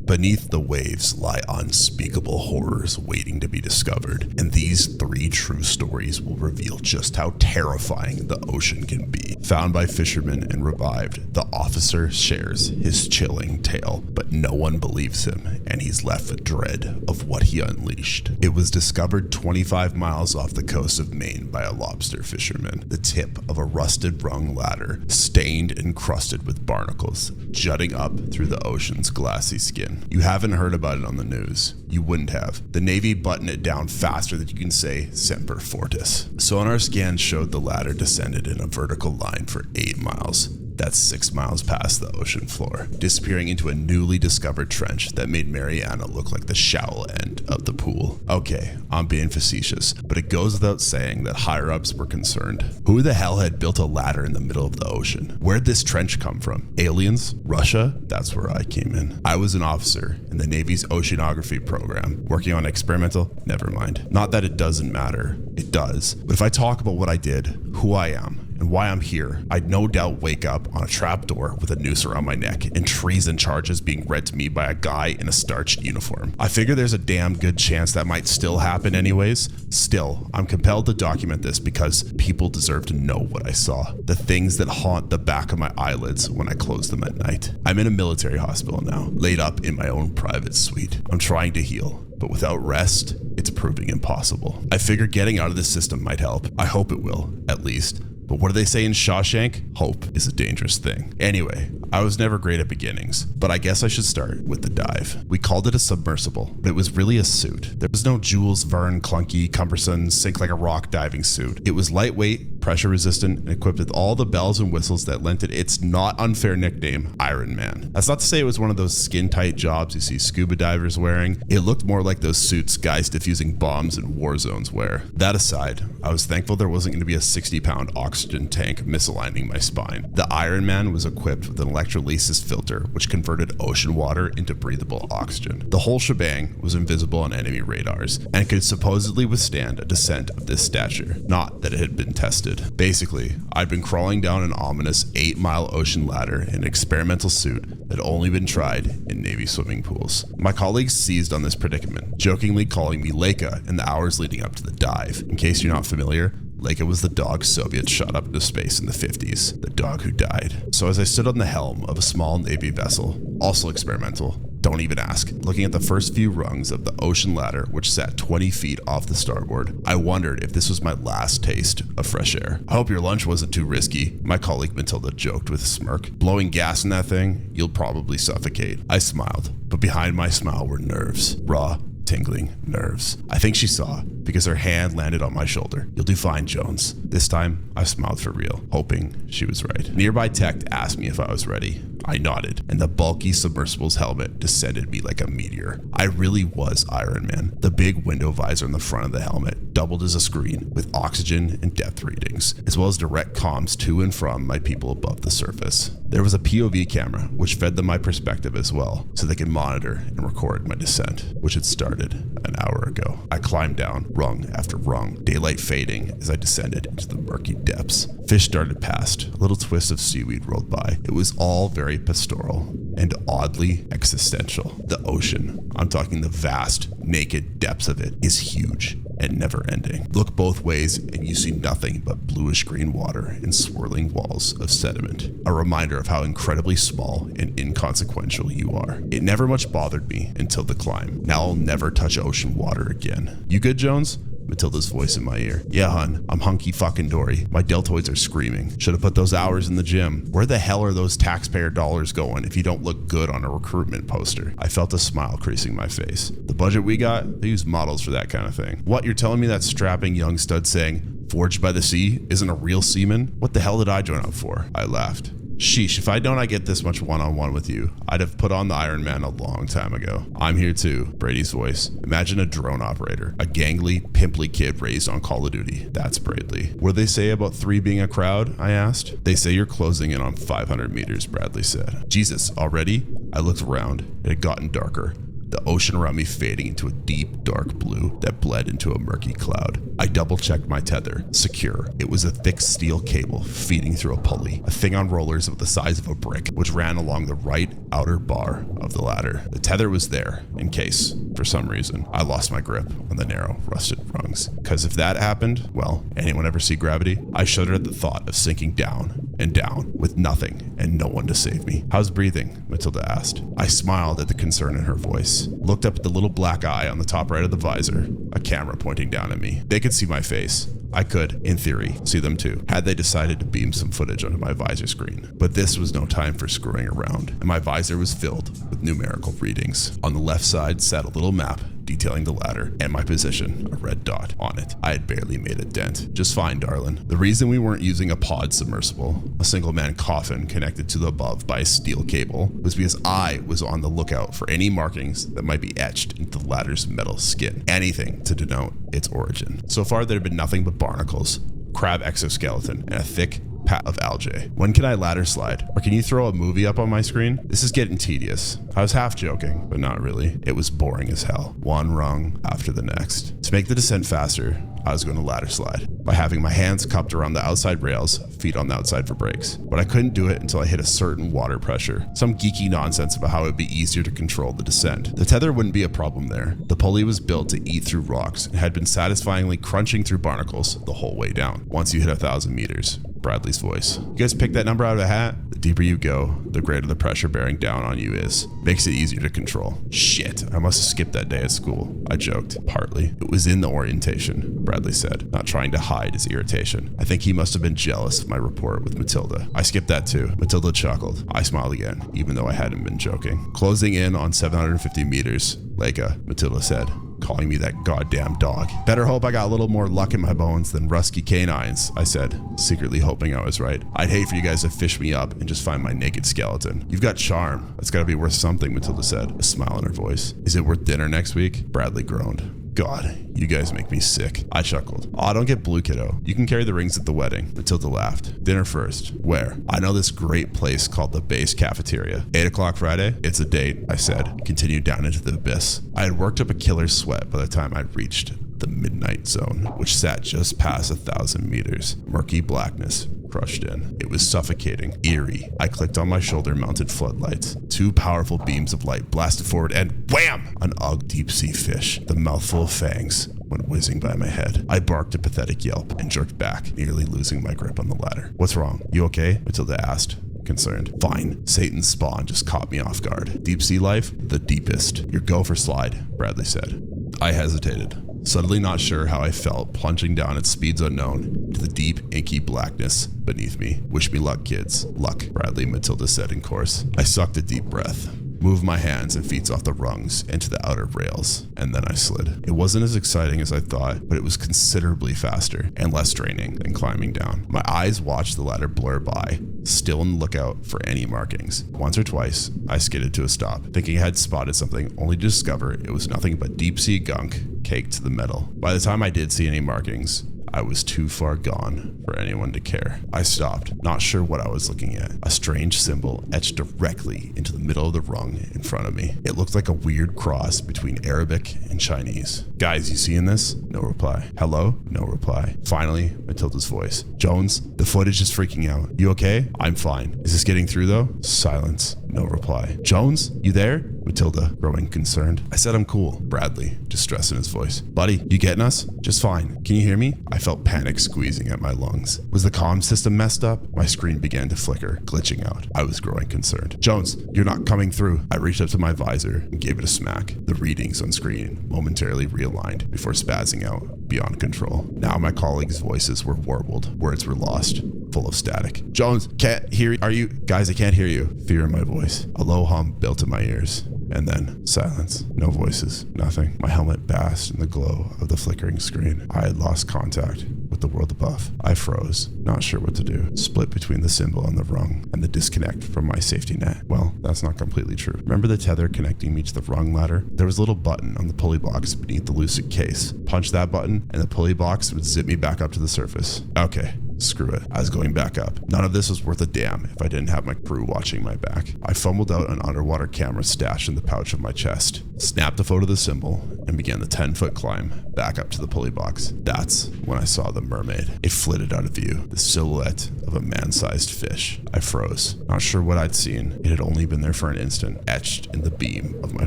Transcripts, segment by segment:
Beneath the waves lie unspeakable horrors waiting to be discovered, and these 3 true stories will reveal just how terrifying the ocean can be. Found by fishermen and revived, the officer shares his chilling tale, but no one believes him, and he's left with dread of what he unleashed. It was discovered 25 miles off the coast of Maine by a lobster fisherman, the tip of a rusted rung ladder, stained and crusted with barnacles, jutting up through the ocean's glassy skin. You haven't heard about it on the news. You wouldn't have. The Navy buttoned it down faster than you can say Semper Fortis. Sonar scans showed the ladder descended in a vertical line for 8 miles. That's 6 miles past the ocean floor, disappearing into a newly discovered trench that made Mariana look like the shallow end of the pool. Okay, I'm being facetious, but it goes without saying that higher-ups were concerned. Who the hell had built a ladder in the middle of the ocean? Where'd this trench come from? Aliens? Russia? That's where I came in. I was an officer in the Navy's oceanography program, working on experimental, never mind. Not that it doesn't matter, it does. But if I talk about what I did, who I am, and why I'm here, I'd no doubt wake up on a trapdoor with a noose around my neck and treason charges being read to me by a guy in a starched uniform. I figure there's a damn good chance that might still happen anyways. Still, I'm compelled to document this because people deserve to know what I saw. The things that haunt the back of my eyelids when I close them at night. I'm in a military hospital now, laid up in my own private suite. I'm trying to heal, but without rest, it's proving impossible. I figure getting out of this system might help. I hope it will, at least. But what do they say in Shawshank? Hope is a dangerous thing. Anyway, I was never great at beginnings, but I guess I should start with the dive. We called it a submersible, but it was really a suit. There was no Jules Verne clunky, cumbersome, sink like a rock diving suit. It was lightweight, pressure resistant, and equipped with all the bells and whistles that lent it its not unfair nickname, Iron Man. That's not to say it was one of those skin-tight jobs you see scuba divers wearing. It looked more like those suits guys defusing bombs in war zones wear. That aside, I was thankful there wasn't going to be a 60-pound oxygen tank misaligning my spine. The Iron Man was equipped with an electrolysis filter which converted ocean water into breathable oxygen. The whole shebang was invisible on enemy radars and could supposedly withstand a descent of this stature. Not that it had been tested. Basically, I'd been crawling down an ominous 8-mile ocean ladder in an experimental suit that had only been tried in Navy swimming pools. My colleagues seized on this predicament, jokingly calling me Leica in the hours leading up to the dive. In case you're not familiar, Leica was the dog Soviets shot up into space in the 50s, the dog who died. So as I stood on the helm of a small Navy vessel, also experimental, don't even ask, looking at the first few rungs of the ocean ladder which sat 20 feet off the starboard, I wondered if this was my last taste of fresh air. I hope your lunch wasn't too risky, my colleague Matilda joked with a smirk. Blowing gas in that thing, you'll probably suffocate. I smiled, but behind my smile were nerves, raw, tingling nerves. I think she saw, because her hand landed on my shoulder. You'll do fine, Jones. This time, I smiled for real, hoping she was right. Nearby tech asked me if I was ready. I nodded, and the bulky submersible's helmet descended me like a meteor. I really was Iron Man. The big window visor on the front of the helmet doubled as a screen with oxygen and depth readings, as well as direct comms to and from my people above the surface. There was a POV camera, which fed them my perspective as well, so they could monitor and record my descent, which had started an hour ago. I climbed down, rung after rung, daylight fading as I descended into the murky depths. Fish darted past, a little twist of seaweed rolled by. It was all very pastoral and oddly existential. The ocean, I'm talking the vast, naked depths of it, is huge and never ending. Look both ways and you see nothing but bluish green water and swirling walls of sediment. A reminder of how incredibly small and inconsequential you are. It never much bothered me until the climb. Now I'll never touch ocean water again. You good, Jones? Matilda's voice in my ear. Yeah, hun, I'm hunky fucking dory. My deltoids are screaming. Should have put those hours in the gym. Where the hell are those taxpayer dollars going if you don't look good on a recruitment poster? I felt a smile creasing my face. The budget we got, they use models for that kind of thing. What, you're telling me that strapping young stud saying, "Forged by the sea" isn't a real seaman? What the hell did I join up for? I laughed. Sheesh, if I'd known I'd get this much one-on-one with you, I'd have put on the Iron Man a long time ago. I'm here too, Brady's voice. Imagine a drone operator, a gangly, pimply kid raised on Call of Duty. That's Bradley. What do they say about 3 being a crowd? I asked. They say you're closing in on 500 meters, Bradley said. Jesus, already? I looked around. It had gotten darker. the ocean around me fading into a deep, dark blue that bled into a murky cloud. I double-checked my tether. Secure. It was a thick steel cable feeding through a pulley, a thing on rollers of the size of a brick, which ran along the right outer bar of the ladder. The tether was there, in case, for some reason, I lost my grip on the narrow, rusted rungs. Because if that happened, well, anyone ever see Gravity? I shuddered at the thought of sinking down and down with nothing and no one to save me. How's breathing? Matilda asked. I smiled at the concern in her voice, looked up at the little black eye on the top right of the visor, a camera pointing down at me. They could see my face. I could, in theory, see them too, had they decided to beam some footage onto my visor screen. But this was no time for screwing around, and my visor was filled with numerical readings. On the left side sat a little map detailing the ladder and my position, a red dot on it. I had barely made a dent. Just fine, darling. The reason we weren't using a pod submersible, a single-man coffin connected to the above by a steel cable, was because I was on the lookout for any markings that might be etched into the ladder's metal skin. Anything to denote its origin. So far, there had been nothing but barnacles, crab exoskeleton, and a thick pat of algae. When can I ladder slide? Or can you throw a movie up on my screen? This is getting tedious. I was half joking, but not really. It was boring as hell. One rung after the next. To make the descent faster, I was going to ladder slide by having my hands cupped around the outside rails, feet on the outside for brakes. But I couldn't do it until I hit a certain water pressure. Some geeky nonsense about how it would be easier to control the descent. The tether wouldn't be a problem there. The pulley was built to eat through rocks and had been satisfyingly crunching through barnacles the whole way down. Once you hit 1,000 meters, Bradley's voice. You guys pick that number out of a hat? The deeper you go, the greater the pressure bearing down on you is. Makes it easier to control. Shit, I must have skipped that day at school. I joked. Partly. It was in the orientation, Bradley said, not trying to hide his irritation. I think he must have been jealous of my report with Matilda. I skipped that too. Matilda chuckled. I smiled again, even though I hadn't been joking. Closing in on 750 meters, Leica, Matilda said, calling me that goddamn dog. Better hope I got a little more luck in my bones than rusky canines, I said, secretly hoping I was right. I'd hate for you guys to fish me up and just find my naked skeleton. You've got charm. That's gotta be worth something, Matilda said, a smile in her voice. Is it worth dinner next week? Bradley groaned. God, you guys make me sick. I chuckled. Aw, don't get blue, kiddo. You can carry the rings at the wedding. Matilda laughed. Dinner first. Where? I know this great place called the Base Cafeteria. 8 o'clock Friday? It's a date, I said, continued down into the abyss. I had worked up a killer sweat by the time I'd reached the midnight zone, which sat just past 1,000 meters. Murky blackness crushed in. It was suffocating, eerie. I clicked on my shoulder-mounted floodlights. 2 powerful beams of light blasted forward and wham! An deep-sea fish, the mouthful of fangs, went whizzing by my head. I barked a pathetic yelp and jerked back, nearly losing my grip on the ladder. What's wrong? You okay? Matilda asked, concerned. Fine. Satan's spawn just caught me off guard. Deep sea life? The deepest. Your gopher slide, Bradley said. I hesitated, suddenly not sure how I felt plunging down at speeds unknown into the deep, inky blackness beneath me. Wish me luck, kids. Luck, Bradley and Matilda said in chorus. I sucked a deep breath, moved my hands and feet off the rungs into the outer rails, and then I slid. It wasn't as exciting as I thought, but it was considerably faster and less draining than climbing down. My eyes watched the ladder blur by, still on the lookout for any markings. Once or twice, I skidded to a stop, thinking I had spotted something, only to discover it was nothing but deep-sea gunk caked to the metal. By the time I did see any markings, I was too far gone for anyone to care. I stopped, not sure what I was looking at. A strange symbol etched directly into the middle of the rung in front of me. It looked like a weird cross between Arabic and Chinese. Guys, you seeing this? No reply. Hello? No reply. Finally, Matilda's voice. Jones, the footage is freaking out. You okay? I'm fine. Is this getting through though? Silence. No reply. Jones, you there? Matilda, growing concerned. I said I'm cool. Bradley, distress in his voice. Buddy, you getting us? Just fine. Can you hear me? I felt panic squeezing at my lungs. Was the comm system messed up? My screen began to flicker, glitching out. I was growing concerned. Jones, you're not coming through. I reached up to my visor and gave it a smack. The readings on screen momentarily realigned before spazzing out beyond control. Now my colleagues' voices were warbled. Words were lost, full of static. Jones, can't hear you. Are you? Guys, I can't hear you. Fear in my voice. A low hum built in my ears. And then silence. No voices. Nothing. My helmet basked in the glow of the flickering screen. I had lost contact with the world above. I froze, not sure what to do. Split between the symbol on the rung and the disconnect from my safety net. Well, that's not completely true. Remember the tether connecting me to the rung ladder? There was a little button on the pulley box beneath the lucid case. Punch that button and the pulley box would zip me back up to the surface. Okay. Screw it. I was going back up. None of this was worth a damn if I didn't have my crew watching my back. I fumbled out an underwater camera stashed in the pouch of my chest, snapped a photo of the symbol, and began the 10-foot climb back up to the pulley box. That's when I saw the mermaid. It flitted out of view, the silhouette of a man-sized fish. I froze, not sure what I'd seen. It had only been there for an instant, etched in the beam of my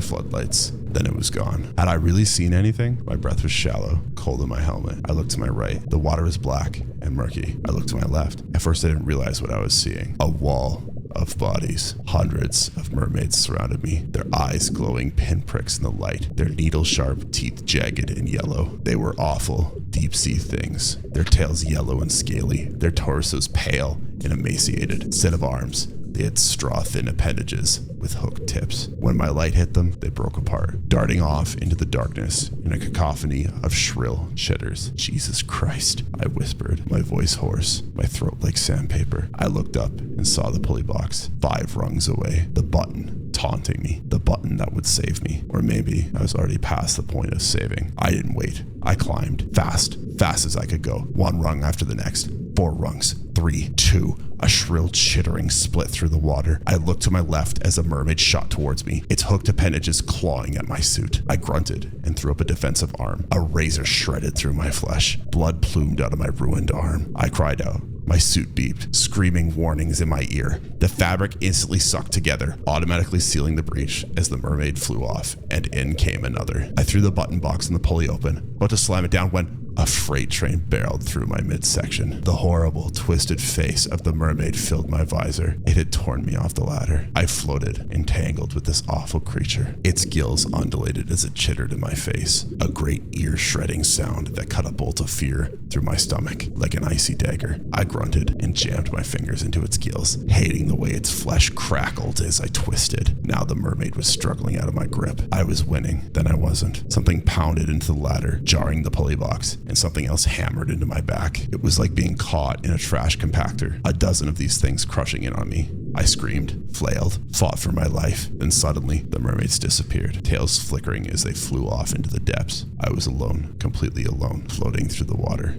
floodlights. Then it was gone. Had I really seen anything? My breath was shallow, cold in my helmet. I looked to my right. The water was black and murky. I looked to my left. At first I didn't realize what I was seeing. A wall of bodies. Hundreds of mermaids surrounded me, their eyes glowing pinpricks in the light, their needle-sharp teeth jagged and yellow. They were awful, deep-sea things, their tails yellow and scaly, their torsos pale and emaciated. Instead of arms, they had straw-thin appendages with hooked tips. When my light hit them, they broke apart, darting off into the darkness in a cacophony of shrill chitters. Jesus Christ, I whispered, my voice hoarse, my throat like sandpaper. I looked up and saw the pulley box, 5 rungs away, the button taunting me, the button that would save me. Or maybe I was already past the point of saving. I didn't wait. I climbed, fast as I could go, 1 rung after the next. 4 rungs, 3, 2, a shrill chittering split through the water. I looked to my left as a mermaid shot towards me, its hooked appendages clawing at my suit. I grunted and threw up a defensive arm. A razor shredded through my flesh. Blood plumed out of my ruined arm. I cried out. My suit beeped, screaming warnings in my ear. The fabric instantly sucked together, automatically sealing the breach as the mermaid flew off, and in came another. I threw the button box in the pulley open, about to slam it down when a freight train barreled through my midsection. The horrible, twisted face of the mermaid filled my visor. It had torn me off the ladder. I floated, entangled with this awful creature. Its gills undulated as it chittered in my face, a great ear-shredding sound that cut a bolt of fear through my stomach like an icy dagger. I grunted and jammed my fingers into its gills, hating the way its flesh crackled as I twisted. Now the mermaid was struggling out of my grip. I was winning, then I wasn't. Something pounded into the ladder, jarring the pulley box, and something else hammered into my back. It was like being caught in a trash compactor, a dozen of these things crushing in on me. I screamed, flailed, fought for my life. Then suddenly, the mermaids disappeared, tails flickering as they flew off into the depths. I was alone, completely alone, floating through the water,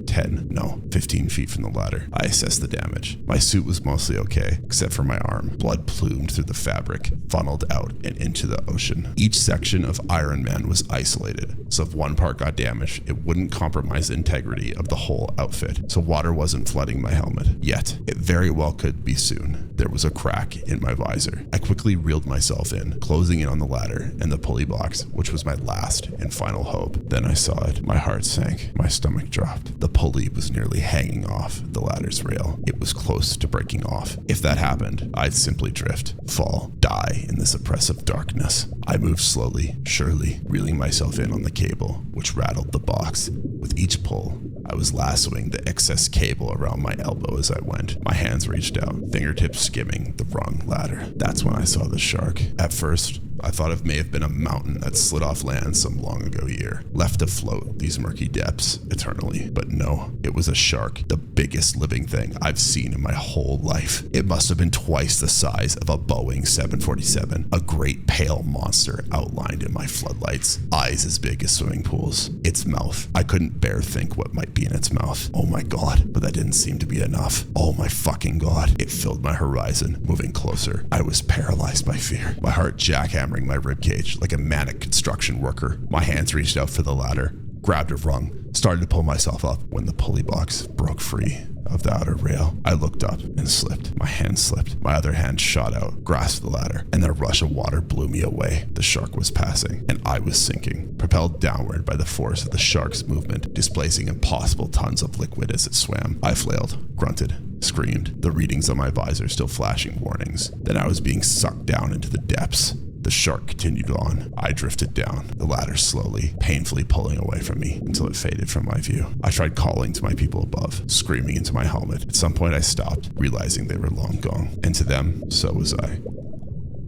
15 feet from the ladder. I assessed the damage. My suit was mostly okay, except for my arm. Blood plumed through the fabric, funneled out and into the ocean. Each section of Iron Man was isolated, so if one part got damaged, it wouldn't compromise the integrity of the whole outfit, so water wasn't flooding my helmet. Yet, it very well could be soon. There was a crack in my visor. I quickly reeled myself in, closing in on the ladder and the pulley box, which was my last and final hope. Then I saw it. My heart sank. My stomach dropped. The pulley was nearly hanging off the ladder's rail. It was close to breaking off. If that happened, I'd simply drift, fall, die in this oppressive darkness. I moved slowly, surely, reeling myself in on the cable, which rattled the box. With each pull, I was lassoing the excess cable around my elbow as I went. My hands reached out, fingertips skimming the rung ladder. That's when I saw the shark. At first, I thought it may have been a mountain that slid off land some long ago year, left to float these murky depths eternally. But no, it was a shark, the biggest living thing I've seen in my whole life. It must have been twice the size of a Boeing 747, a great pale monster outlined in my floodlights, eyes as big as swimming pools. Its mouth, I couldn't bear think what might be in its mouth. Oh my God, but that didn't seem to be enough. Oh my fucking God, it filled my horizon, moving closer. I was paralyzed by fear, my heart jackhammering my ribcage like a manic construction worker. My hands reached out for the ladder, grabbed a rung, started to pull myself up when the pulley box broke free of the outer rail. I looked up and slipped. My hand slipped. My other hand shot out, grasped the ladder, and then a rush of water blew me away. The shark was passing, and I was sinking, propelled downward by the force of the shark's movement, displacing impossible tons of liquid as it swam. I flailed, grunted, screamed, the readings on my visor still flashing warnings. Then I was being sucked down into the depths. The shark continued on. I drifted down, the ladder slowly, painfully pulling away from me until it faded from my view. I tried calling to my people above, screaming into my helmet. At some point I stopped, realizing they were long gone. And to them, so was I.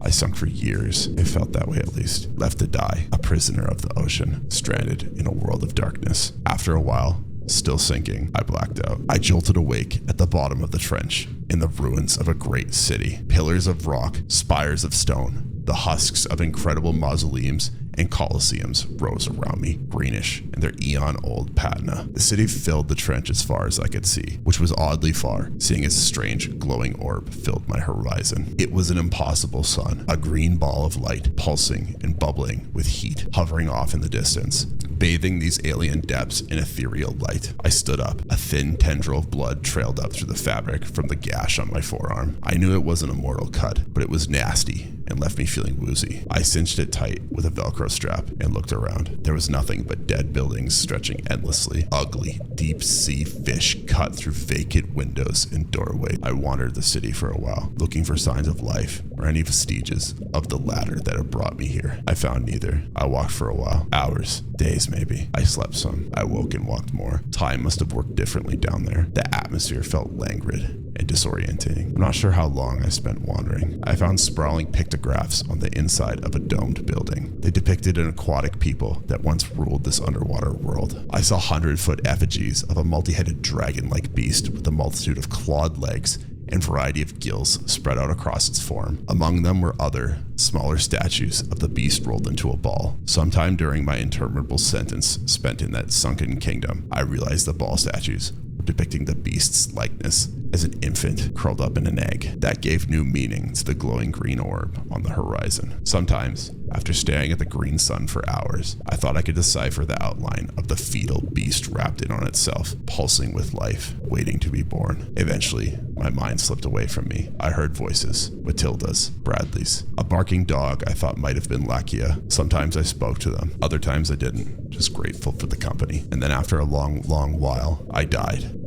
I sunk for years, it felt that way at least, left to die, a prisoner of the ocean, stranded in a world of darkness. After a while, still sinking, I blacked out. I jolted awake at the bottom of the trench, in the ruins of a great city. Pillars of rock, spires of stone, The husks of incredible mausoleums and colosseums rose around me, greenish in their eon-old patina. The city filled the trench as far as I could see, which was oddly far, seeing its strange glowing orb filled my horizon. It was an impossible sun, a green ball of light, pulsing and bubbling with heat, hovering off in the distance, bathing these alien depths in ethereal light. I stood up. A thin tendril of blood trailed up through the fabric from the gash on my forearm. I knew it wasn't a mortal cut, but it was nasty and left me feeling woozy. I cinched it tight with a Velcro strap and looked around. There was nothing but dead buildings stretching endlessly. Ugly, deep-sea fish cut through vacant windows and doorways. I wandered the city for a while, looking for signs of life or any vestiges of the ladder that had brought me here. I found neither. I walked for a while. Hours, days maybe. I slept some. I woke and walked more. Time must have worked differently down there. The atmosphere felt languid and disorientating. I'm not sure how long I spent wandering. I found sprawling pictographs on the inside of a domed building. They depicted an aquatic people that once ruled this underwater world. I saw 100-foot effigies of a multi-headed dragon-like beast with a multitude of clawed legs and variety of gills spread out across its form. Among them were other, smaller statues of the beast rolled into a ball. Sometime during my interminable sentence spent in that sunken kingdom, I realized the ball statues were depicting the beast's likeness as an infant curled up in an egg. That gave new meaning to the glowing green orb on the horizon. Sometimes, after staring at the green sun for hours, I thought I could decipher the outline of the fetal beast wrapped in on itself, pulsing with life, waiting to be born. Eventually, my mind slipped away from me. I heard voices, Matilda's, Bradley's. A barking dog I thought might have been Lakia. Sometimes I spoke to them, other times I didn't, just grateful for the company. And then after a long while, I died.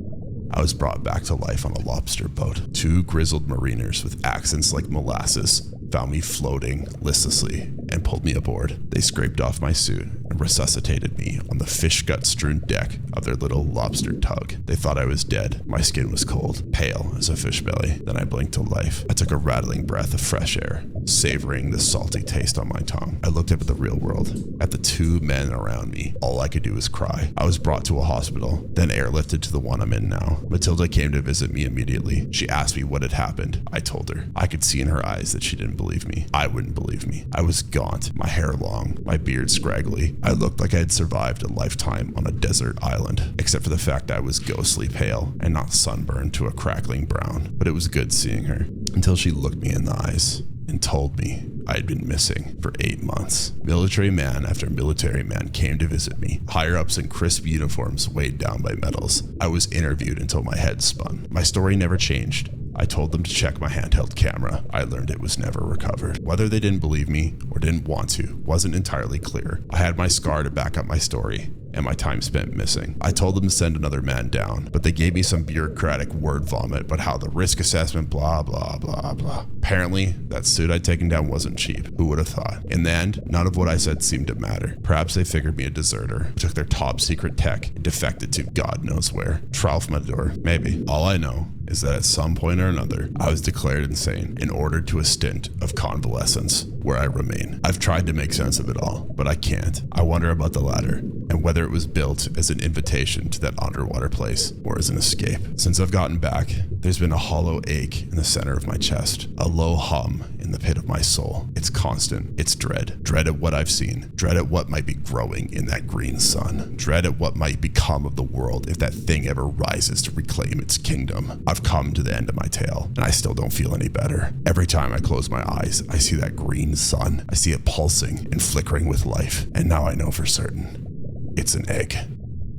I was brought back to life on a lobster boat. Two grizzled mariners with accents like molasses found me floating listlessly and pulled me aboard. They scraped off my suit and resuscitated me on the fish gut-strewn deck of their little lobster tug. They thought I was dead. My skin was cold, pale as a fish belly. Then I blinked to life. I took a rattling breath of fresh air, savoring the salty taste on my tongue. I looked up at the real world, at the two men around me. All I could do was cry. I was brought to a hospital, then airlifted to the one I'm in now. Matilda came to visit me immediately. She asked me what had happened. I told her. I could see in her eyes that she didn't believe me. I wouldn't believe me. I was gaunt, my hair long, my beard scraggly. I looked like I had survived a lifetime on a desert island, except for the fact I was ghostly pale and not sunburned to a crackling brown. But it was good seeing her, until she looked me in the eyes and told me I had been missing for 8 months. Military man after military man came to visit me. Higher-ups in crisp uniforms weighed down by medals. I was interviewed until my head spun. My story never changed. I told them to check my handheld camera. I learned it was never recovered. Whether they didn't believe me or didn't want to wasn't entirely clear. I had my scar to back up my story and my time spent missing. I told them to send another man down, but they gave me some bureaucratic word vomit about how the risk assessment blah blah blah blah. Apparently, that suit I'd taken down wasn't cheap. Who would have thought? In the end, none of what I said seemed to matter. Perhaps they figured me a deserter, took their top secret tech and defected to God knows where. Tralfmador, maybe. All I know is that at some point or another, I was declared insane and ordered to a stint of convalescence, where I remain. I've tried to make sense of it all, but I can't. I wonder about the ladder, and whether it was built as an invitation to that underwater place, or as an escape. Since I've gotten back, there's been a hollow ache in the center of my chest, a low hum in the pit of my soul. It's constant. It's dread. Dread at what I've seen. Dread at what might be growing in that green sun. Dread at what might become of the world if that thing ever rises to reclaim its kingdom. I've come to the end of my tale, and I still don't feel any better. Every time I close my eyes, I see that green sun. I see it pulsing and flickering with life, and now I know for certain. It's an egg.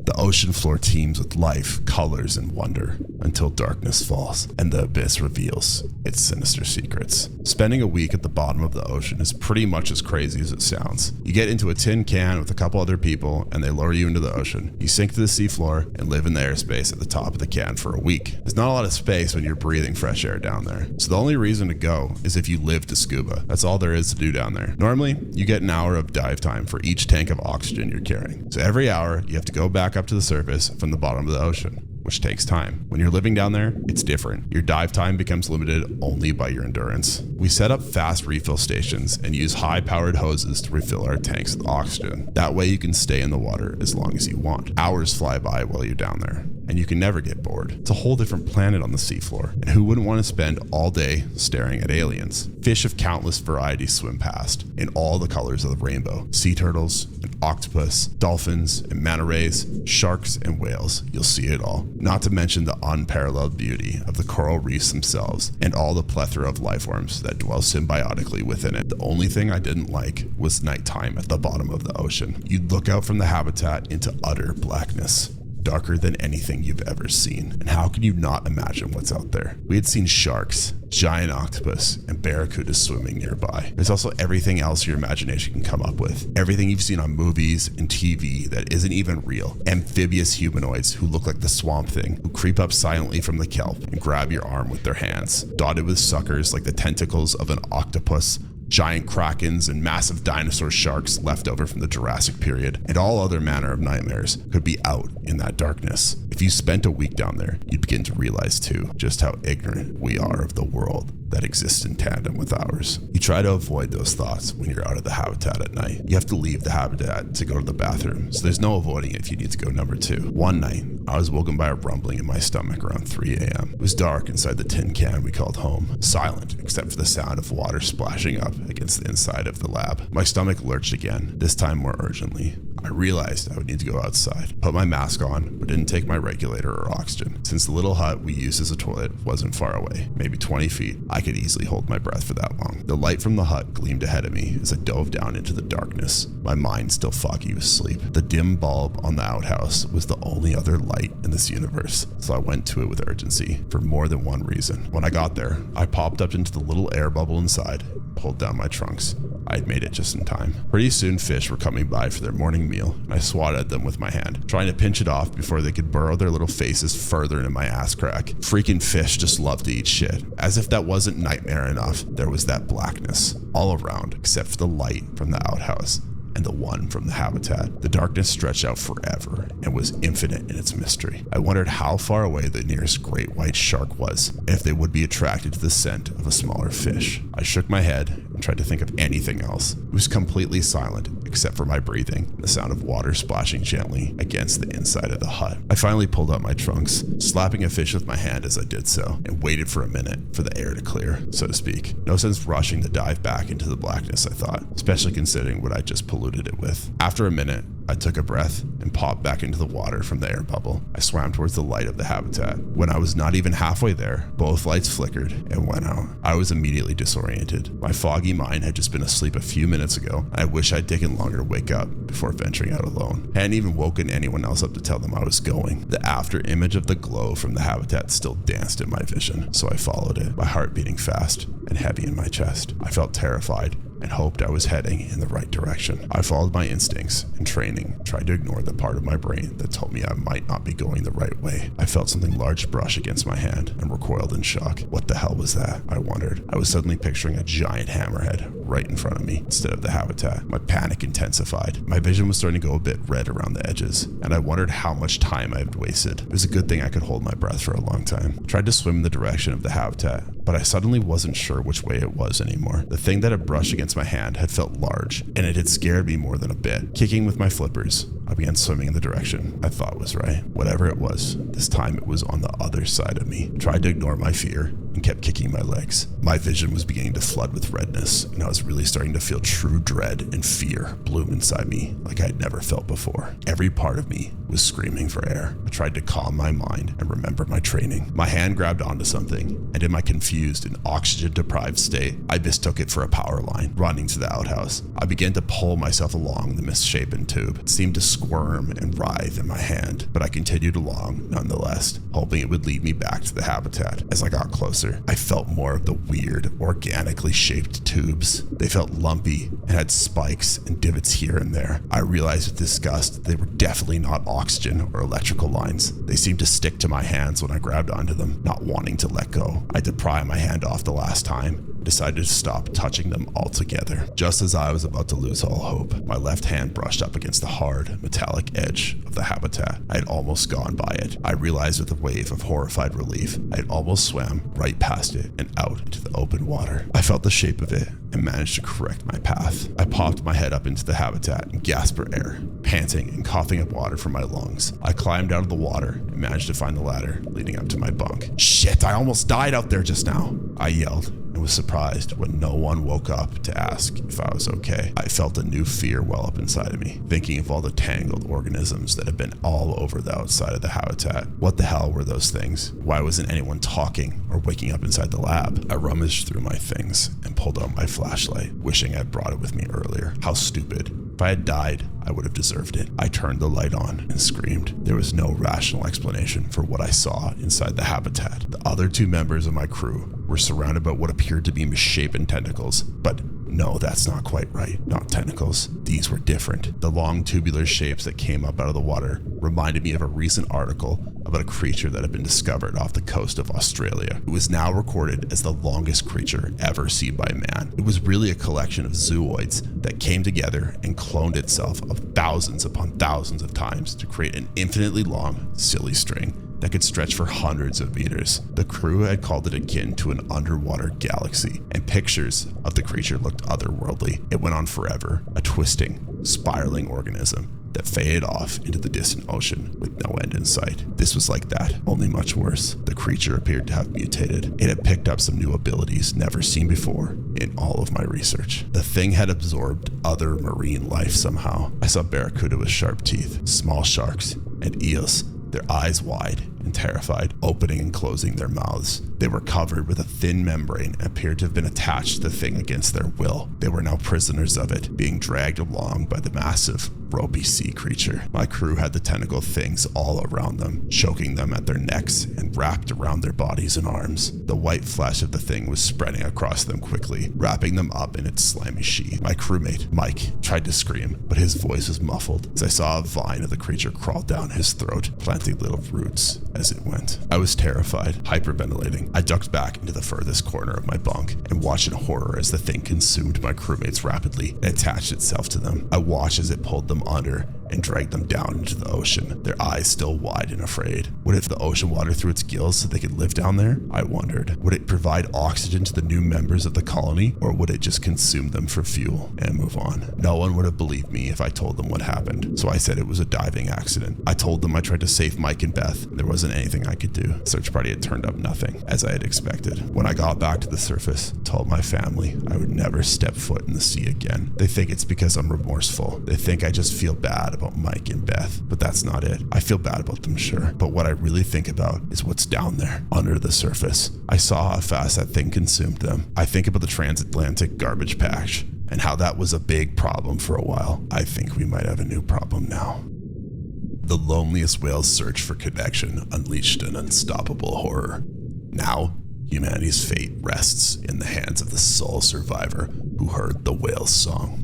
The ocean floor teems with life, colors, and wonder until darkness falls and the abyss reveals its sinister secrets. Spending a week at the bottom of the ocean is pretty much as crazy as it sounds. You get into a tin can with a couple other people and they lower you into the ocean. You sink to the seafloor and live in the airspace at the top of the can for a week. There's not a lot of space when you're breathing fresh air down there. So the only reason to go is if you live to scuba. That's all there is to do down there. Normally, you get an hour of dive time for each tank of oxygen you're carrying. So every hour, you have to go back up to the surface from the bottom of the ocean, which takes time. When you're living down there, it's different. Your dive time becomes limited only by your endurance. We set up fast refill stations and use high-powered hoses to refill our tanks with oxygen. That way you can stay in the water as long as you want. Hours fly by while you're down there, and you can never get bored. It's a whole different planet on the seafloor, and who wouldn't want to spend all day staring at aliens? Fish of countless varieties swim past, in all the colors of the rainbow. Sea turtles, and octopus, dolphins, and manta rays, sharks, and whales. You'll see it all. Not to mention the unparalleled beauty of the coral reefs themselves, and all the plethora of life forms that dwell symbiotically within it. The only thing I didn't like was nighttime at the bottom of the ocean. You'd look out from the habitat into utter blackness, darker than anything you've ever seen. And how can you not imagine what's out there? We had seen sharks, giant octopus, and barracudas swimming nearby. There's also everything else your imagination can come up with. Everything you've seen on movies and TV that isn't even real. Amphibious humanoids who look like the Swamp Thing, who creep up silently from the kelp and grab your arm with their hands. Dotted with suckers like the tentacles of an octopus, giant krakens, and massive dinosaur sharks left over from the Jurassic period, and all other manner of nightmares could be out in that darkness. If you spent a week down there, you'd begin to realize too just how ignorant we are of the world that exists in tandem with ours. You try to avoid those thoughts when you're out of the habitat at night. You have to leave the habitat to go to the bathroom, so there's no avoiding it if you need to go number 2. One night, I was woken by a rumbling in my stomach around 3 a.m. It was dark inside the tin can we called home, silent except for the sound of water splashing up against the inside of the lab. My stomach lurched again, this time more urgently. I realized I would need to go outside, put my mask on, but didn't take my regulator or oxygen. Since the little hut we used as a toilet wasn't far away, maybe 20 feet, I could easily hold my breath for that long. The light from the hut gleamed ahead of me as I dove down into the darkness, my mind still foggy with sleep. The dim bulb on the outhouse was the only other light in this universe, so I went to it with urgency for more than one reason. When I got there, I popped up into the little air bubble inside, pulled down my trunks. I had made it just in time. Pretty soon fish were coming by for their morning meal, and I swatted at them with my hand, trying to pinch it off before they could burrow their little faces further into my ass crack. Freaking fish just love to eat shit. As if that wasn't nightmare enough, there was that blackness all around except for the light from the outhouse and the one from the habitat. The darkness stretched out forever and was infinite in its mystery. I wondered how far away the nearest great white shark was, and if they would be attracted to the scent of a smaller fish. I shook my head and tried to think of anything else. It was completely silent, except for my breathing and the sound of water splashing gently against the inside of the hut. I finally pulled out my trunks, slapping a fish with my hand as I did so, and waited for a minute for the air to clear, so to speak. No sense rushing to dive back into the blackness, I thought, especially considering what I just polluted it with. After a minute, I took a breath and popped back into the water from the air bubble. I swam towards the light of the habitat. When I was not even halfway there, both lights flickered and went out. I was immediately disoriented. My foggy mind had just been asleep a few minutes ago. I wish I'd taken longer to wake up before venturing out alone. I hadn't even woken anyone else up to tell them I was going. The after image of the glow from the habitat still danced in my vision, so I followed it, my heart beating fast and heavy in my chest. I felt terrified and hoped I was heading in the right direction. I followed my instincts and training, tried to ignore the part of my brain that told me I might not be going the right way. I felt something large brush against my hand and recoiled in shock. What the hell was that? I wondered. I was suddenly picturing a giant hammerhead right in front of me instead of the habitat. My panic intensified. My vision was starting to go a bit red around the edges, and I wondered how much time I had wasted. It was a good thing I could hold my breath for a long time. I tried to swim in the direction of the habitat, but I suddenly wasn't sure which way it was anymore. The thing that had brushed against my hand had felt large, and it had scared me more than a bit. Kicking with my flippers, I began swimming in the direction I thought was right. Whatever it was, this time it was on the other side of me. I tried to ignore my fear and kept kicking my legs. My vision was beginning to flood with redness, and I was really starting to feel true dread and fear bloom inside me like I had never felt before. Every part of me was screaming for air. I tried to calm my mind and remember my training. My hand grabbed onto something, and in my confused and oxygen-deprived state, I mistook it for a power line running to the outhouse. I began to pull myself along the misshapen tube. It seemed to squirm and writhe in my hand, but I continued along nonetheless, hoping it would lead me back to the habitat. As I got closer, I felt more of the weird, organically shaped tubes. They felt lumpy and had spikes and divots here and there. I realized with disgust they were definitely not oxygen or electrical lines. They seemed to stick to my hands when I grabbed onto them, not wanting to let go. I had to pry my hand off the last time, I decided to stop touching them altogether. Just as I was about to lose all hope, my left hand brushed up against the hard, metallic edge of the habitat. I had almost gone by it. I realized with a wave of horrified relief, I had almost swam right past it and out into the open water. I felt the shape of it and managed to correct my path. I popped my head up into the habitat and gasped for air, panting and coughing up water from my lungs. I climbed out of the water and managed to find the ladder leading up to my bunk. Shit, I almost died out there just now, I yelled, and was surprised when no one woke up to ask if I was okay. I felt a new fear well up inside of me, thinking of all the tangled organisms that had been all over the outside of the habitat. What the hell were those things? Why wasn't anyone talking or waking up inside the lab? I rummaged through my things and pulled out my flashlight, wishing I'd brought it with me earlier. How stupid. If I had died, I would have deserved it. I turned the light on and screamed. There was no rational explanation for what I saw inside the habitat. The other two members of my crew were surrounded by what appeared to be misshapen tentacles, but no, that's not quite right. Not tentacles. These were different. The long tubular shapes that came up out of the water reminded me of a recent article about a creature that had been discovered off the coast of Australia. It was now recorded as the longest creature ever seen by man. It was really a collection of zooids that came together and cloned itself of thousands upon thousands of times to create an infinitely long, silly string that could stretch for hundreds of meters. The crew had called it akin to an underwater galaxy, and pictures of the creature looked otherworldly. It went on forever, a twisting, spiraling organism that faded off into the distant ocean with no end in sight. This was like that, only much worse. The creature appeared to have mutated. It had picked up some new abilities never seen before in all of my research. The thing had absorbed other marine life somehow. I saw barracuda with sharp teeth, small sharks, and eels, their eyes wide and terrified, opening and closing their mouths. They were covered with a thin membrane and appeared to have been attached to the thing against their will. They were now prisoners of it, being dragged along by the massive, ropey sea creature. My crew had the tentacle things all around them, choking them at their necks and wrapped around their bodies and arms. The white flesh of the thing was spreading across them quickly, wrapping them up in its slimy sheath. My crewmate, Mike, tried to scream, but his voice was muffled as I saw a vine of the creature crawl down his throat, planting little roots as it went. I was terrified, hyperventilating. I ducked back into the furthest corner of my bunk and watched in horror as the thing consumed my crewmates rapidly and attached itself to them. I watched as it pulled them under and dragged them down into the ocean, their eyes still wide and afraid. Would it the ocean water through its gills so they could live down there? I wondered. Would it provide oxygen to the new members of the colony, or would it just consume them for fuel and move on? No one would have believed me if I told them what happened, so I said it was a diving accident. I told them I tried to save Mike and Beth, and there wasn't anything I could do. The search party had turned up nothing, as I had expected. When I got back to the surface, I told my family I would never step foot in the sea again. They think it's because I'm remorseful. They think I just feel bad about Mike and Beth, but that's not it. I feel bad about them, sure, but what I really think about is what's down there, under the surface. I saw how fast that thing consumed them. I think about the transatlantic garbage patch and how that was a big problem for a while. I think we might have a new problem now. The loneliest whale's search for connection unleashed an unstoppable horror. Now, humanity's fate rests in the hands of the sole survivor who heard the whale's song.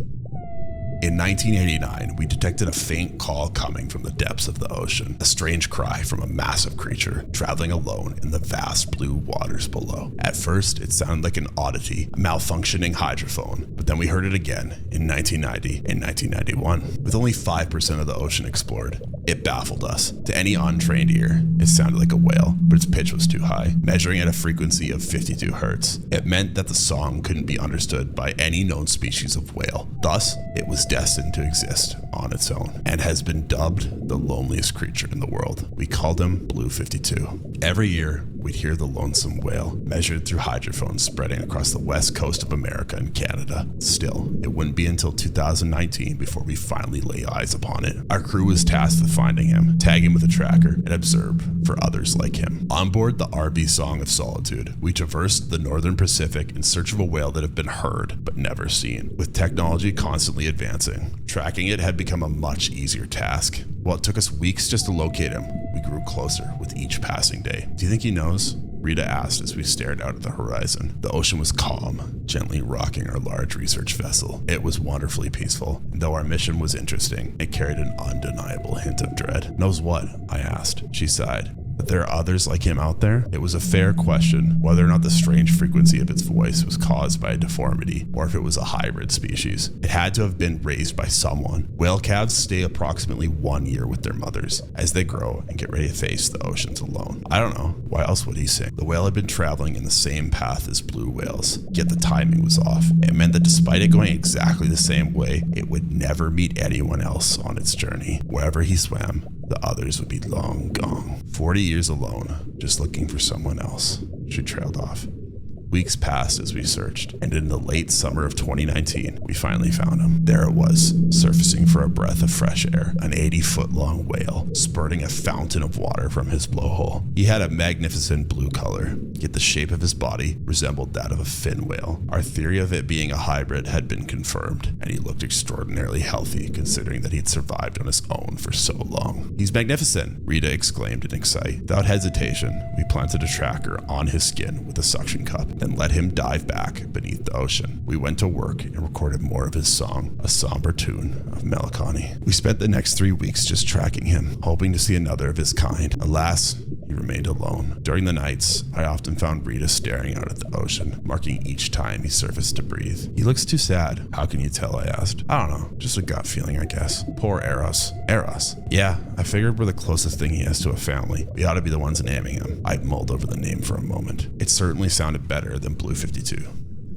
In 1989, we detected a faint call coming from the depths of the ocean, a strange cry from a massive creature traveling alone in the vast blue waters below. At first, it sounded like an oddity, a malfunctioning hydrophone, but then we heard it again in 1990 and 1991. With only 5% of the ocean explored, it baffled us. To any untrained ear, it sounded like a whale, but its pitch was too high, measuring at a frequency of 52 hertz. It meant that the song couldn't be understood by any known species of whale. Thus, it was destined to exist on its own, and has been dubbed the loneliest creature in the world. We called him Blue 52. Every year, we'd hear the lonesome whale, measured through hydrophones spreading across the west coast of America and Canada. Still, it wouldn't be until 2019 before we finally lay eyes upon it. Our crew was tasked with finding him, tag him with a tracker, and observe for others like him. On board the RV Song of Solitude, we traversed the northern Pacific in search of a whale that had been heard but never seen. With technology constantly advancing, tracking it had become a much easier task. While it took us weeks just to locate him, we grew closer with each passing day. Do you think he knows? Rita asked as we stared out at the horizon. The ocean was calm, gently rocking our large research vessel. It was wonderfully peaceful, and though our mission was interesting, it carried an undeniable hint of dread. Knows what? I asked. She sighed. that there are others like him out there? It was a fair question whether or not the strange frequency of its voice was caused by a deformity or if it was a hybrid species. It had to have been raised by someone. Whale calves stay approximately 1 year with their mothers as they grow and get ready to face the oceans alone. I don't know, why else would he sing? The whale had been traveling in the same path as blue whales, yet the timing was off. It meant that despite it going exactly the same way, it would never meet anyone else on its journey. Wherever he swam, the others would be long gone. 40 years alone, just looking for someone else. She trailed off. Weeks passed as we searched, and in the late summer of 2019, we finally found him. There it was, surfacing for a breath of fresh air, an 80-foot-long whale, spurting a fountain of water from his blowhole. He had a magnificent blue color, yet the shape of his body resembled that of a fin whale. Our theory of it being a hybrid had been confirmed, and he looked extraordinarily healthy considering that he'd survived on his own for so long. "He's magnificent," Rita exclaimed in excite. Without hesitation, we planted a tracker on his skin with a suction cup, then let him dive back beneath the ocean. We went to work and recorded more of his song, a somber tune of melancholy. We spent the next 3 weeks just tracking him, hoping to see another of his kind. Alas, he remained alone. During the nights, I often found Rita staring out at the ocean, marking each time he surfaced to breathe. "He looks too sad." "How can you tell?" I asked. "I don't know, just a gut feeling, I guess." "Poor Eros." "Eros?" "Yeah, I figured we're the closest thing he has to a family. We ought to be the ones naming him." I mulled over the name for a moment. It certainly sounded better than Blue 52.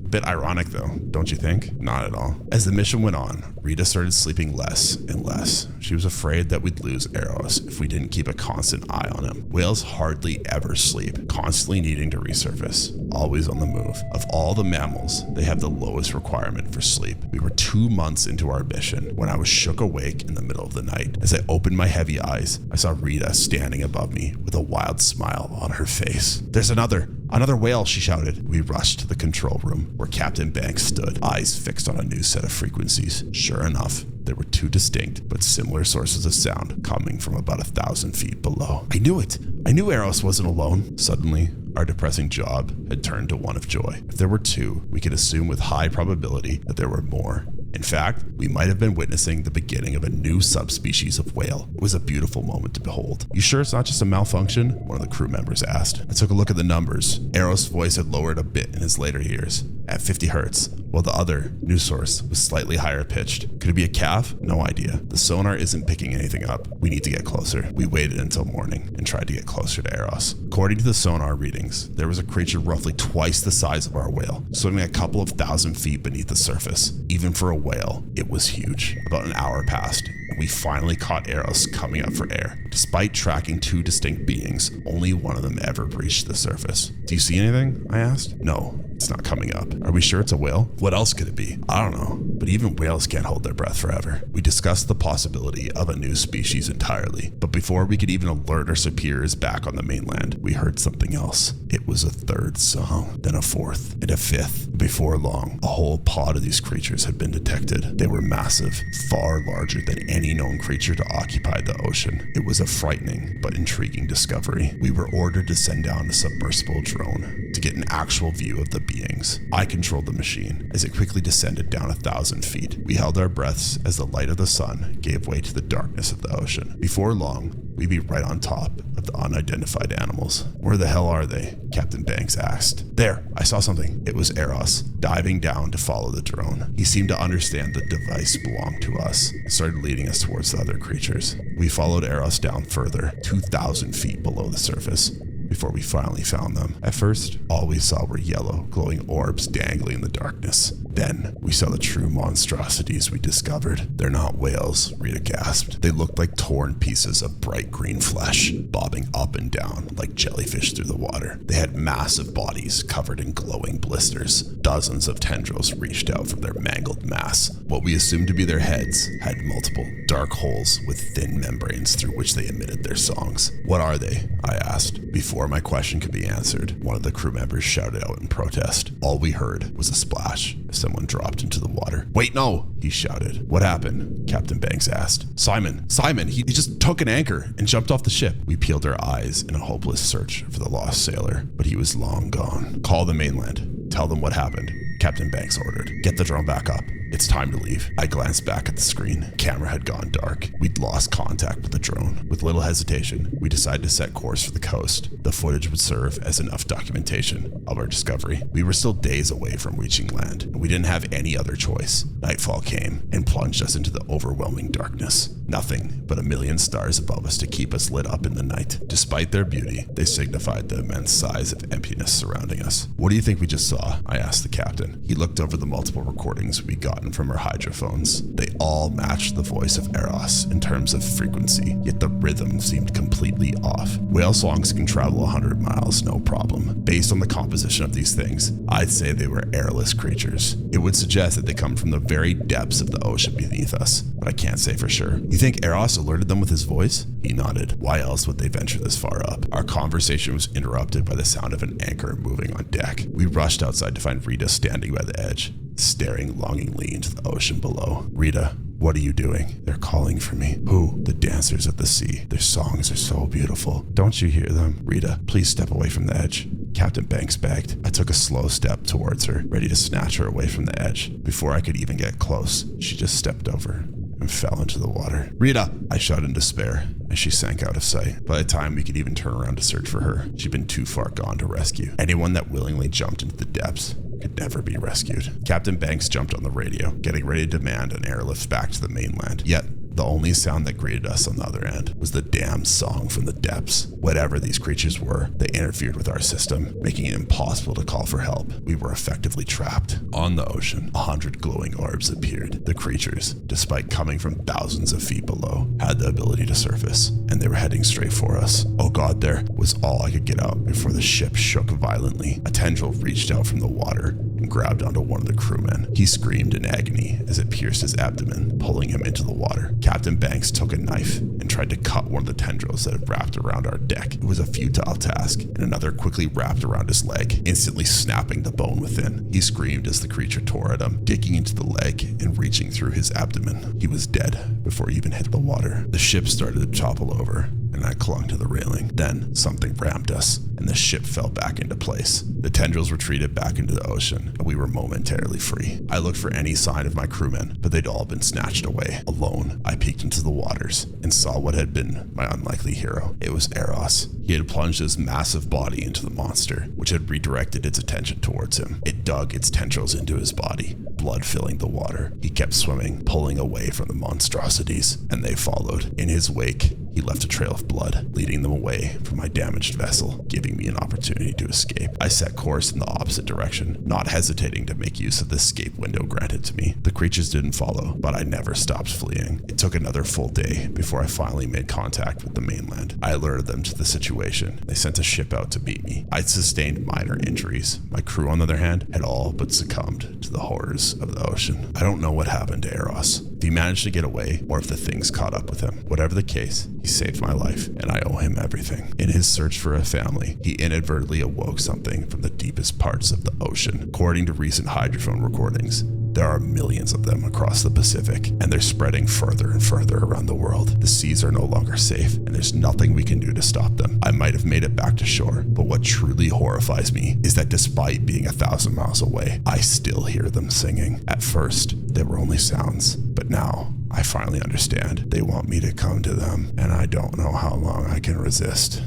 A bit ironic though, don't you think? Not at all. As the mission went on, Rita started sleeping less and less. She was afraid that we'd lose Eros if we didn't keep a constant eye on him. Whales hardly ever sleep, constantly needing to resurface, always on the move. Of all the mammals, they have the lowest requirement for sleep. We were 2 months into our mission when I was shook awake in the middle of the night. As I opened my heavy eyes, I saw Rita standing above me with a wild smile on her face. "There's another whale," she shouted. We rushed to the control room where Captain Banks stood, eyes fixed on a new set of frequencies. Sure enough, there were 2 distinct but similar sources of sound coming from about 1,000 feet below. "I knew it! I knew Eros wasn't alone!" Suddenly, our depressing job had turned to one of joy. If there were 2, we could assume with high probability that there were more. In fact, we might have been witnessing the beginning of a new subspecies of whale. It was a beautiful moment to behold. "You sure it's not just a malfunction?" one of the crew members asked. I took a look at the numbers. Eros' voice had lowered a bit in his later years, at 50 hertz, while the other, new source, was slightly higher pitched. Could it be a calf? No idea. The sonar isn't picking anything up. We need to get closer. We waited until morning and tried to get closer to Eros. According to the sonar readings, there was a creature roughly twice the size of our whale, swimming a couple of thousand feet beneath the surface. Even for a whale, it was huge. About an hour passed, and we finally caught Eros coming up for air. Despite tracking 2 distinct beings, only one of them ever breached the surface. "Do you see anything?" I asked. "No, it's not coming up." "Are we sure it's a whale?" "What else could it be?" "I don't know, but even whales can't hold their breath forever." We discussed the possibility of a new species entirely, but before we could even alert our superiors back on the mainland, we heard something else. It was a 3rd song, then a 4th, and a 5th. Before long, a whole pod of these creatures had been detected. They were massive, far larger than any known creature to occupy the ocean. It was a frightening but intriguing discovery. We were ordered to send down a submersible drone to get an actual view of the beings. I controlled the machine as it quickly descended down 1,000 feet. We held our breaths as the light of the sun gave way to the darkness of the ocean. Before long, we'd be right on top of the unidentified animals. "Where the hell are they?" Captain Banks asked. "There, I saw something." It was Eros, diving down to follow the drone. He seemed to understand the device belonged to us and started leading us towards the other creatures. We followed Eros down further, 2,000 feet below the surface, before we finally found them. At first, all we saw were yellow, glowing orbs dangling in the darkness. Then, we saw the true monstrosities we discovered. "They're not whales," Rita gasped. "They looked like torn pieces of bright green flesh, bobbing up and down like jellyfish through the water. They had massive bodies covered in glowing blisters. Dozens of tendrils reached out from their mangled mass. What we assumed to be their heads had multiple dark holes with thin membranes through which they emitted their songs." "What are they?" I asked. Before my question could be answered, one of the crew members shouted out in protest. All we heard was a splash as someone dropped into the water. "Wait, no!" he shouted. "What happened?" Captain Banks asked. Simon, he just took an anchor and jumped off the ship." We peeled our eyes in a hopeless search for the lost sailor, but he was long gone. "Call the mainland. Tell them what happened," Captain Banks ordered. "Get the drone back up. It's time to leave. I glanced back at the screen. Camera had gone dark. We'd lost contact with the drone. With little hesitation, we decided to set course for the coast. The footage would serve as enough documentation of our discovery. We were still days away from reaching land, and we didn't have any other choice. Nightfall came and plunged us into the overwhelming darkness. Nothing but a million stars above us to keep us lit up in the night. Despite their beauty, they signified the immense size of emptiness surrounding us. "What do you think we just saw?" I asked the captain. He looked over the multiple recordings we'd gotten from our hydrophones. They all matched the voice of Eros in terms of frequency, yet the rhythm seemed completely off. Whale songs can travel 100 miles, no problem. Based on the composition of these things, I'd say they were airless creatures. It would suggest that they come from the very depths of the ocean beneath us, but I can't say for sure. "You think Eros alerted them with his voice?" He nodded. "Why else would they venture this far up?" Our conversation was interrupted by the sound of an anchor moving on deck. We rushed outside to find Rita standing by the edge, staring longingly into the ocean below. "Rita, what are you doing?" "They're calling for me." "Who?" "The dancers of the sea. Their songs are so beautiful. Don't you hear them?" "Rita, please step away from the edge," Captain Banks begged. I took a slow step towards her, ready to snatch her away from the edge. Before I could even get close, she just stepped over and fell into the water. "Rita!" I shouted in despair as she sank out of sight. By the time we could even turn around to search for her, she'd been too far gone to rescue. Anyone that willingly jumped into the depths could never be rescued. Captain Banks jumped on the radio, getting ready to demand an airlift back to the mainland. Yet, the only sound that greeted us on the other end was the damned song from the depths. Whatever these creatures were, they interfered with our system, making it impossible to call for help. We were effectively trapped. On the ocean, 100 glowing orbs appeared. The creatures, despite coming from thousands of feet below, had the ability to surface, and they were heading straight for us. "Oh God," there was all I could get out before the ship shook violently. A tendril reached out from the water and grabbed onto one of the crewmen. He screamed in agony as it pierced his abdomen, pulling him into the water. Captain Banks took a knife and tried to cut one of the tendrils that had wrapped around our deck. It was a futile task, and another quickly wrapped around his leg, instantly snapping the bone within. He screamed as the creature tore at him, digging into the leg and reaching through his abdomen. He was dead before he even hit the water. The ship started to topple over, and I clung to the railing. Then something rammed us, and the ship fell back into place. The tendrils retreated back into the ocean, and we were momentarily free. I looked for any sign of my crewmen, but they'd all been snatched away. Alone, I peeked into the waters and saw what had been my unlikely hero. It was Eros. He had plunged his massive body into the monster, which had redirected its attention towards him. It dug its tendrils into his body, blood filling the water. He kept swimming, pulling away from the monstrosities, and they followed. In his wake, he left a trail of blood, leading them away from my damaged vessel, giving me an opportunity to escape. I set course in the opposite direction, not hesitating to make use of the escape window granted to me. The creatures didn't follow, but I never stopped fleeing. It took another full day before I finally made contact with the mainland. I alerted them to the situation. They sent a ship out to meet me. I'd sustained minor injuries. My crew, on the other hand, had all but succumbed to the horrors of the ocean. I don't know what happened to Eros, if he managed to get away or if the things caught up with him. Whatever the case, he saved my life, and I owe him everything. In his search for a family, he inadvertently awoke something from the deepest parts of the ocean. According to recent hydrophone recordings, there are millions of them across the Pacific, and they're spreading further and further around the world. The seas are no longer safe, and there's nothing we can do to stop them. I might have made it back to shore, but what truly horrifies me is that despite being 1,000 miles away, I still hear them singing. At first, they were only sounds, but now I finally understand. They want me to come to them, and I don't know how long I can resist.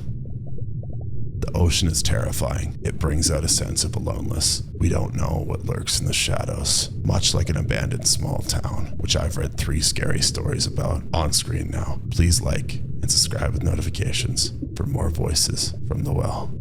The ocean is terrifying. It brings out a sense of aloneness. We don't know what lurks in the shadows, much like an abandoned small town, which I've read 3 scary stories about on screen now. Please like and subscribe with notifications for more voices from the well.